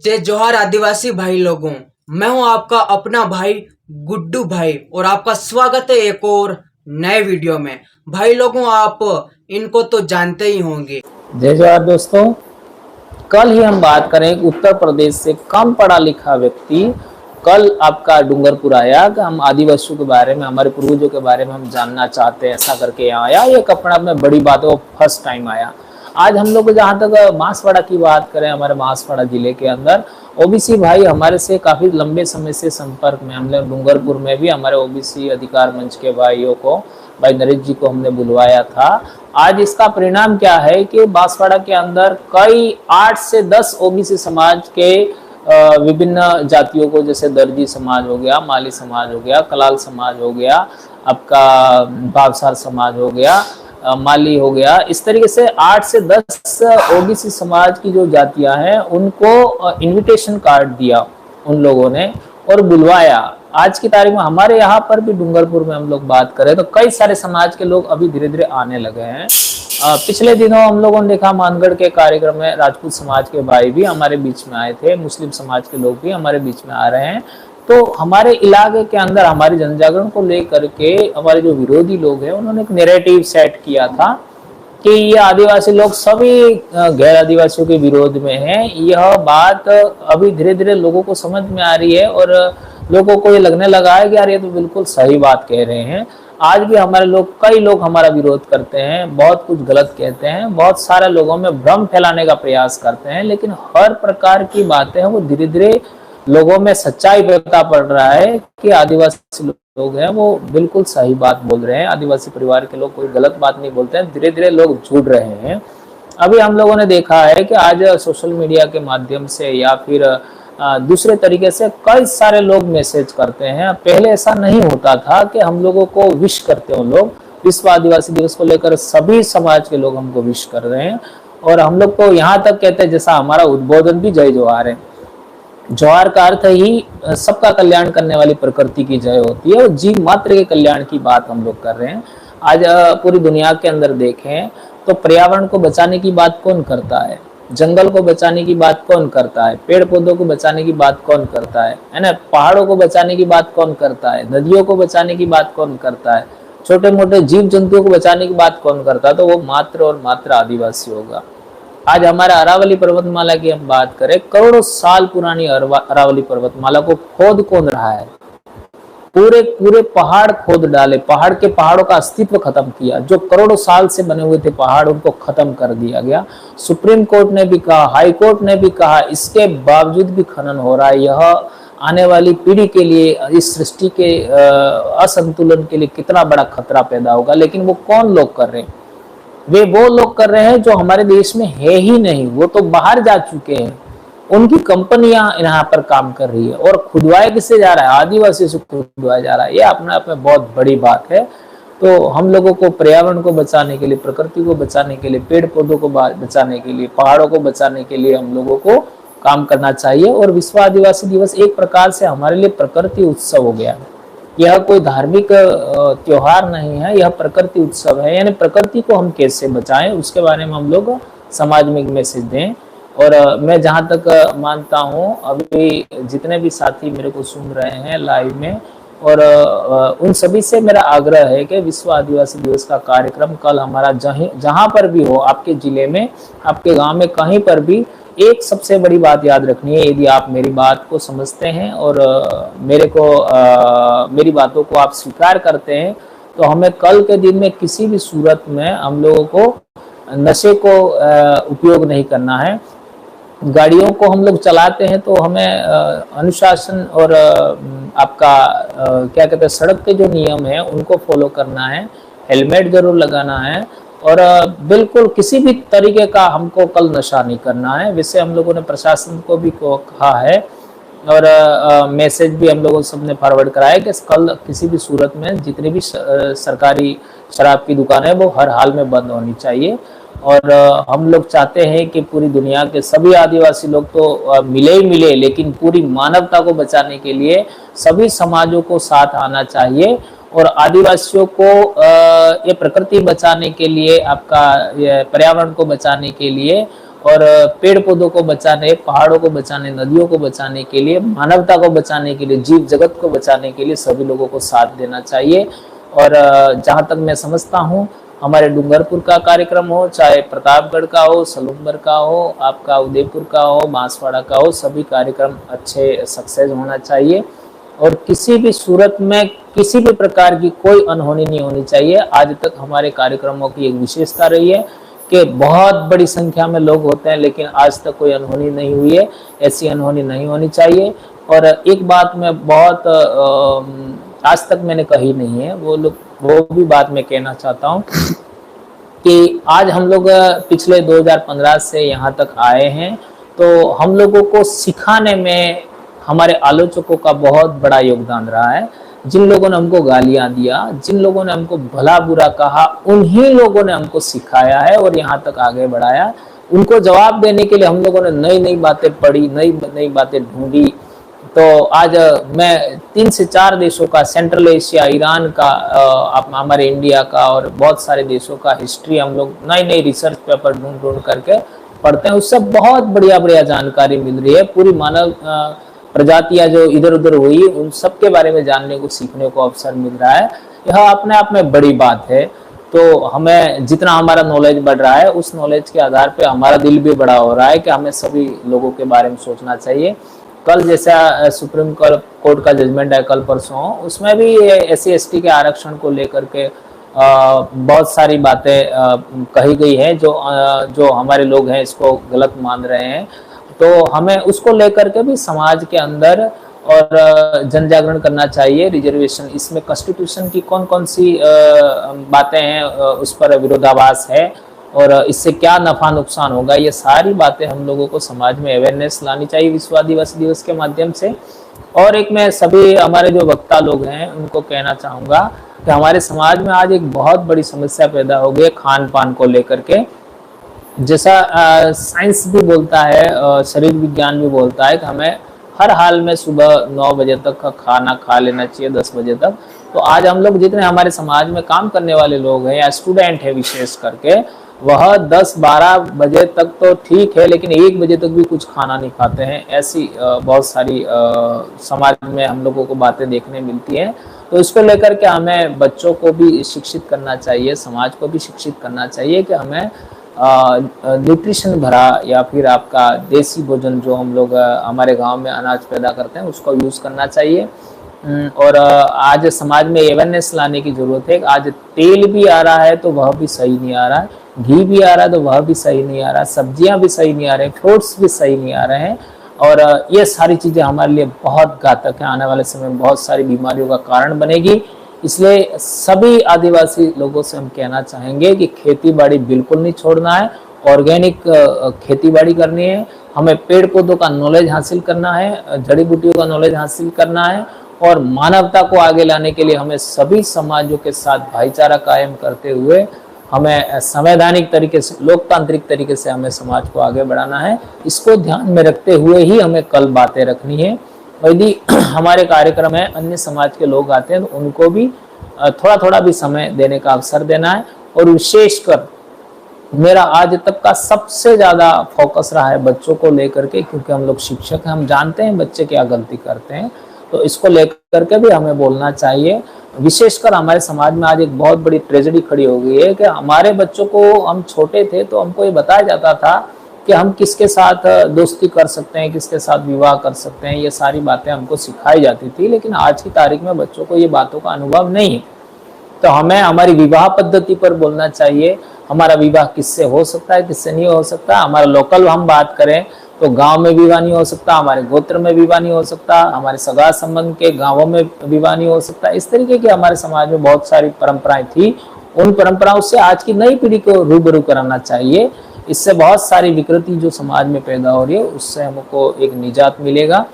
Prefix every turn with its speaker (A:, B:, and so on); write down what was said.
A: जय जोहार आदिवासी भाई लोगों। मैं हूं आपका अपना भाई गुड्डू भाई और आपका स्वागत है एक और नए वीडियो में। भाई लोगों, आप इनको तो जानते ही होंगे।
B: जय जवाहर दोस्तों। कल ही हम बात करें कि उत्तर प्रदेश से कम पढ़ा लिखा व्यक्ति कल आपका डूंगरपुर आया कि हम आदिवासियों के बारे में, हमारे पूर्वजों के बारे में हम जानना चाहते हैं, ऐसा करके यहाँ आया। ये कपड़ा में बड़ी बात है, वो फर्स्ट टाइम आया। आज हम लोग जहाँ तक बांसवाड़ा की बात करें, हमारे बांसवाड़ा जिले के अंदर ओबीसी भाई हमारे से काफी लंबे समय से संपर्क में। हमने डूंगरपुर में भी हमारे ओबीसी अधिकार मंच के भाइयों को, भाई नरेश जी को हमने बुलवाया था। आज इसका परिणाम क्या है कि बांसवाड़ा के अंदर कई 8 से 10 ओबीसी समाज के विभिन्न जातियों को, जैसे दर्जी समाज हो गया, माली समाज हो गया, कलाल समाज हो गया, आपका भावसार समाज हो गया, माली हो गया, इस तरीके से 8 से 10 ओबीसी समाज की जो जातियां हैं उनको इनविटेशन कार्ड दिया उन लोगों ने और बुलवाया। आज की तारीख में हमारे यहाँ पर भी डूंगरपुर में हम लोग बात करें तो कई सारे समाज के लोग अभी धीरे धीरे आने लगे हैं। पिछले दिनों हम लोगों ने देखा मानगढ़ के कार्यक्रम में राजपूत समाज के भाई भी हमारे बीच में आए थे, मुस्लिम समाज के लोग भी हमारे बीच में आ रहे हैं। तो हमारे इलाके के अंदर हमारी जनजागरण को लेकर के हमारे जो विरोधी लोग हैं उन्होंने एक नैरेटिव सेट किया था कि ये आदिवासी लोग सभी गैर आदिवासियों के विरोध में हैं। यह बात अभी धीरे धीरे लोगों को समझ में आ रही है और लोगों को ये लगने लगा है कि यार ये तो बिल्कुल सही बात कह रहे हैं। आज भी हमारे लोग, कई लोग हमारा विरोध करते हैं, बहुत कुछ गलत कहते हैं, बहुत सारे लोगों में भ्रम फैलाने का प्रयास करते हैं, लेकिन हर प्रकार की बातें हैं वो धीरे धीरे लोगों में सच्चाई पता पड़ रहा है कि आदिवासी लोग हैं वो बिल्कुल सही बात बोल रहे हैं। आदिवासी परिवार के लोग कोई गलत बात नहीं बोलते हैं, धीरे धीरे लोग जुड़ रहे हैं। अभी हम लोगों ने देखा है कि आज सोशल मीडिया के माध्यम से या फिर दूसरे तरीके से कई सारे लोग मैसेज करते हैं। पहले ऐसा नहीं होता था कि हम लोगों को विश करते हो लोग। विश्व आदिवासी दिवस को लेकर सभी समाज के लोग हमको विश कर रहे हैं और हम लोग तो यहाँ तक कहते हैं, जैसा हमारा उद्बोधन भी जय जोहार है। जोहार का अर्थ ही सबका कल्याण करने वाली प्रकृति की जय होती है और जीव मात्र के कल्याण की बात हम लोग कर रहे हैं। आज पूरी दुनिया के अंदर देखें तो पर्यावरण को बचाने की बात कौन करता है, जंगल को बचाने की बात कौन करता है, पेड़ पौधों को बचाने की बात कौन करता है ना, पहाड़ों को बचाने की बात कौन करता है, नदियों को बचाने की बात कौन करता है, छोटे मोटे जीव जंतुओं को बचाने की बात कौन करता है, तो वो मात्र और मात्र आदिवासी होगा। आज हमारा अरावली पर्वतमाला की हम बात करें, करोड़ों साल पुरानी अरावली पर्वतमाला को खोद कौन रहा है? पूरे पूरे पहाड़ खोद डाले, पहाड़ों का अस्तित्व खत्म किया। जो करोड़ों साल से बने हुए थे पहाड़, उनको खत्म कर दिया गया। सुप्रीम कोर्ट ने भी कहा, हाई कोर्ट ने भी कहा, इसके बावजूद भी खनन हो रहा है। यह आने वाली पीढ़ी के लिए, इस सृष्टि के असंतुलन के लिए कितना बड़ा खतरा पैदा होगा। लेकिन वो कौन लोग कर रहे हैं? वे वो लोग कर रहे हैं जो हमारे देश में है ही नहीं, वो तो बाहर जा चुके हैं। उनकी कंपनियां यहाँ पर काम कर रही है और खुदवाया किससे जा रहा है? आदिवासी से खुदवाया जा रहा है। ये अपने आप में बहुत बड़ी बात है। तो हम लोगों को पर्यावरण को बचाने के लिए, प्रकृति को बचाने के लिए, पेड़ पौधों को बचाने के लिए, पहाड़ों को बचाने के लिए हम लोगों को काम करना चाहिए। और विश्व आदिवासी दिवस एक प्रकार से हमारे लिए प्रकृति उत्सव हो गया है। यह कोई धार्मिक त्योहार नहीं है, यह प्रकृति उत्सव है। यानी प्रकृति को हम कैसे बचाएं उसके बारे में हम लोग समाज में एक मैसेज दें। और मैं जहां तक मानता हूं, अभी जितने भी साथी मेरे को सुन रहे हैं लाइव में, और उन सभी से मेरा आग्रह है कि विश्व आदिवासी दिवस का कार्यक्रम कल हमारा जहां पर भी हो, आपके जिले में, आपके गांव में, कहीं पर भी, एक सबसे बड़ी बात याद रखनी है। यदि आप मेरी बात को समझते हैं और मेरी बातों को आप स्वीकार करते हैं, तो हमें कल के दिन में किसी भी सूरत में हम लोगों को नशे को उपयोग नहीं करना है। गाड़ियों को हम लोग चलाते हैं तो हमें अनुशासन और आपका क्या कहते हैं, सड़क के जो नियम है उनको फॉलो करना है। हेलमेट जरूर लगाना है और बिल्कुल किसी भी तरीके का हमको कल नशा नहीं करना है। वैसे हम लोगों ने प्रशासन को भी कहा है और मैसेज भी हम लोगों सबने फॉरवर्ड कराया है कि कल किसी भी सूरत में जितनी भी सरकारी शराब की दुकानें वो हर हाल में बंद होनी चाहिए। और हम लोग चाहते हैं कि पूरी दुनिया के सभी आदिवासी लोग तो मिले ही मिले, लेकिन पूरी मानवता को बचाने के लिए सभी समाजों को साथ आना चाहिए। और आदिवासियों को ये प्रकृति बचाने के लिए, आपका ये पर्यावरण को बचाने के लिए और पेड़ पौधों को बचाने, पहाड़ों को बचाने, नदियों को बचाने के लिए, मानवता को बचाने के लिए, जीव जगत को बचाने के लिए सभी लोगों को साथ देना चाहिए। और जहाँ तक मैं समझता हूँ, हमारे डूंगरपुर का कार्यक्रम हो, चाहे प्रतापगढ़ का हो, सलूमबर का हो, आपका उदयपुर का हो, बांसवाड़ा का हो, सभी कार्यक्रम अच्छे सक्सेस होना चाहिए और किसी भी सूरत में किसी भी प्रकार की कोई अनहोनी नहीं होनी चाहिए। आज तक हमारे कार्यक्रमों की एक विशेषता रही है कि बहुत बड़ी संख्या में लोग होते हैं, लेकिन आज तक कोई अनहोनी नहीं हुई है। ऐसी अनहोनी नहीं होनी चाहिए। और एक बात मैं बहुत आज तक मैंने कही नहीं है, वो भी बात मैं कहना चाहता हूँ कि आज हम लोग पिछले 2015 से यहाँ तक आए हैं, तो हम लोगों को सिखाने में हमारे आलोचकों का बहुत बड़ा योगदान रहा है। जिन लोगों ने हमको गालियां दिया, जिन लोगों ने हमको भला बुरा कहा, उन्हीं लोगों ने हमको सिखाया है और यहाँ तक आगे बढ़ाया। उनको जवाब देने के लिए हम लोगों ने नई नई बातें पढ़ी, नई नई बातें ढूंढी। तो आज मैं 3 से 4 देशों का, सेंट्रल एशिया, ईरान का, हमारे इंडिया का और बहुत सारे देशों का हिस्ट्री हम लोग नई नई रिसर्च पेपर ढूंढ ढूंढ करके पढ़ते हैं। उससे बहुत बढ़िया बढ़िया जानकारी मिल रही है। पूरी मानव प्रजातियां जो इधर उधर हुई, उन सब के बारे में जानने को, सीखने को अवसर मिल रहा है। यह अपने आप में बड़ी बात है। तो हमें जितना हमारा नॉलेज बढ़ रहा है, उस नॉलेज के आधार पे हमारा दिल भी बड़ा हो रहा है कि हमें सभी लोगों के बारे में सोचना चाहिए। कल जैसा सुप्रीम कोर्ट का जजमेंट है कल परसों, उसमें भी SC/ST के आरक्षण को लेकर के बहुत सारी बातें कही गई है जो हमारे लोग हैं इसको गलत मान रहे हैं। तो हमें उसको लेकर के भी समाज के अंदर और जन जागरण करना चाहिए। रिजर्वेशन, इसमें कॉन्स्टिट्यूशन की कौन कौन सी बातें हैं, उस पर विरोधाभास है और इससे क्या नफा नुकसान होगा, ये सारी बातें हम लोगों को समाज में अवेयरनेस लानी चाहिए विश्व आदिवासी दिवस के माध्यम से। और एक मैं सभी हमारे जो वक्ता लोग हैं उनको कहना चाहूँगा कि हमारे समाज में आज एक बहुत बड़ी समस्या पैदा हो गई है खान पान को लेकर के। जैसा साइंस भी बोलता है, शरीर विज्ञान भी बोलता है कि हमें हर हाल में सुबह 9 बजे तक का खाना खा लेना चाहिए, 10 बजे तक। तो आज हम लोग जितने हमारे समाज में काम करने वाले लोग हैं या स्टूडेंट है विशेष करके, वह 10-12 बजे तक तो ठीक है, लेकिन 1 बजे तक भी कुछ खाना नहीं खाते हैं। ऐसी बहुत सारी समाज में हम लोगों को बातें देखने मिलती हैं। तो इसको लेकर के हमें बच्चों को भी शिक्षित करना चाहिए, समाज को भी शिक्षित करना चाहिए कि हमें न्यूट्रिशन भरा या फिर आपका देसी भोजन जो हम लोग हमारे गांव में अनाज पैदा करते हैं उसको यूज़ करना चाहिए। और आज समाज में अवेयरनेस लाने की ज़रूरत है। आज तेल भी आ रहा है तो वह भी सही नहीं आ रहा है, घी भी आ रहा है तो वह भी सही नहीं आ रहा, सब्जियां भी सही नहीं आ रहे, फ्रूट्स भी सही नहीं आ रहे हैं। और ये सारी चीज़ें हमारे लिए बहुत घातक है, आने वाले समय में बहुत सारी बीमारियों का कारण बनेगी। इसलिए सभी आदिवासी लोगों से हम कहना चाहेंगे कि खेती बाड़ी बिल्कुल नहीं छोड़ना है, ऑर्गेनिक खेती बाड़ी करनी है, हमें पेड़ पौधों का नॉलेज हासिल करना है, जड़ी बूटियों का नॉलेज हासिल करना है और मानवता को आगे लाने के लिए हमें सभी समाजों के साथ भाईचारा कायम करते हुए हमें संवैधानिक तरीके से, लोकतांत्रिक तरीके से हमें समाज को आगे बढ़ाना है। इसको ध्यान में रखते हुए ही हमें कल बातें रखनी है। यदि हमारे कार्यक्रम में अन्य समाज के लोग आते हैं तो उनको भी थोड़ा थोड़ा भी समय देने का अवसर देना है। और विशेषकर मेरा आज तक का सबसे ज़्यादा फोकस रहा है बच्चों को लेकर के, क्योंकि हम लोग शिक्षक हैं, हम जानते हैं बच्चे क्या गलती करते हैं। तो इसको लेकर के भी हमें बोलना चाहिए। विशेषकर हमारे समाज में आज एक बहुत बड़ी ट्रेजेडी खड़ी हो गई है कि हमारे बच्चों को, हम छोटे थे तो हमको ये बताया जाता था कि हम किसके साथ दोस्ती कर सकते हैं, किसके साथ विवाह कर सकते हैं, ये सारी बातें हमको सिखाई जाती थी। लेकिन आज की तारीख में बच्चों को ये बातों का अनुभव नहीं है। तो हमें हमारी विवाह पद्धति पर बोलना चाहिए, हमारा विवाह किससे हो सकता है, किससे नहीं हो सकता। हमारा लोकल हम बात करें तो गांव में विवाह नहीं हो सकता, हमारे गोत्र में विवाह नहीं हो सकता, हमारे सगा संबंध के गांवों में विवाह नहीं हो सकता। इस तरीके की हमारे समाज में बहुत सारी परंपराएं थी। उन परंपराओं से आज की नई पीढ़ी को रूबरू कराना चाहिए। इससे बहुत सारी विकृति जो समाज में पैदा हो रही है उससे हमको एक निजात मिलेगा।